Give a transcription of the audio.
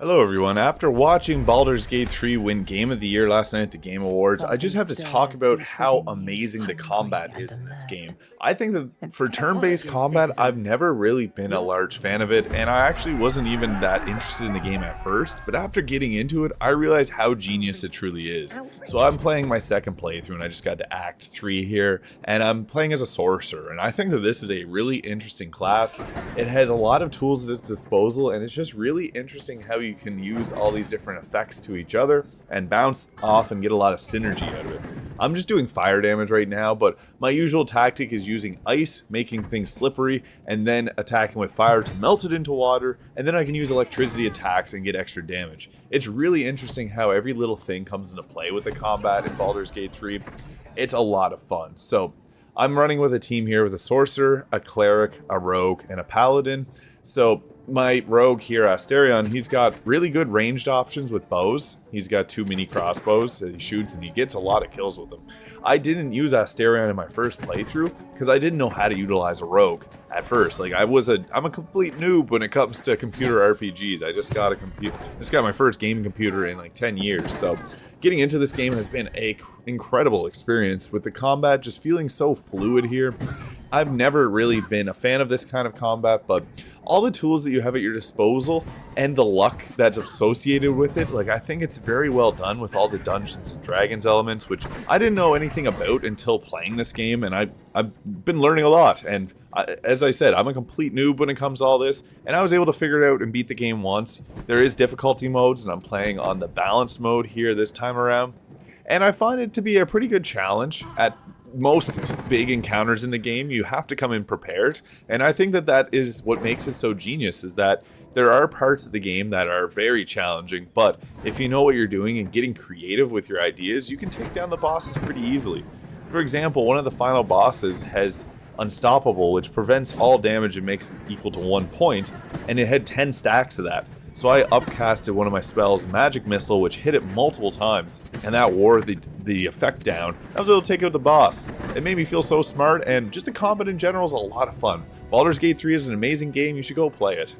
Hello everyone, after watching Baldur's Gate 3 win Game of the Year last night at the Game Awards, I just have to talk about how amazing the combat is in this game. I think that for turn-based combat, I've never really been a large fan of it, and I actually wasn't even that interested in the game at first, but after getting into it, I realized how genius it truly is. So I'm playing my second playthrough, and I just got to Act 3 here, and I'm playing as a sorcerer, and I think that this is a really interesting class. It has a lot of tools at its disposal, and it's just really interesting how you can use all these different effects to each other and bounce off and get a lot of synergy out of it. I'm just doing fire damage right now, but my usual tactic is using ice, making things slippery, and then attacking with fire to melt it into water, and then I can use electricity attacks and get extra damage. It's really interesting how every little thing comes into play with the combat in Baldur's Gate 3. It's a lot of fun. So I'm running with a team here with a sorcerer, a cleric, a rogue, and a paladin. So my rogue here, Asterion, he's got really good ranged options with bows. He's got 2 mini crossbows that he shoots, and he gets a lot of kills with them. I didn't use Asterion in my first playthrough because I didn't know how to utilize a rogue at first. Like I'm a complete noob when it comes to computer RPGs. I just got my first gaming computer in like 10 years. So getting into this game has been a incredible experience with the combat just feeling so fluid here. I've never really been a fan of this kind of combat, but all the tools that you have at your disposal and the luck that's associated with it, like I think it's very well done with all the Dungeons and Dragons elements, which I didn't know anything about until playing this game, and I've been learning a lot. And as I said, I'm a complete noob when it comes to all this, and I was able to figure it out and beat the game once. There is difficulty modes, and I'm playing on the balanced mode here this time around, and I find it to be a pretty good challenge. At most big encounters in the game, you have to come in prepared, and I think that is what makes it so genius, is that there are parts of the game that are very challenging, but if you know what you're doing and getting creative with your ideas, you can take down the bosses pretty easily. For example, one of the final bosses has Unstoppable, which prevents all damage and makes it equal to 1 point, and it had 10 stacks of that. So I upcasted one of my spells, Magic Missile, which hit it multiple times, and that wore the effect down. I was able to take out the boss. It made me feel so smart, and just the combat in general is a lot of fun. Baldur's Gate 3 is an amazing game. You should go play it.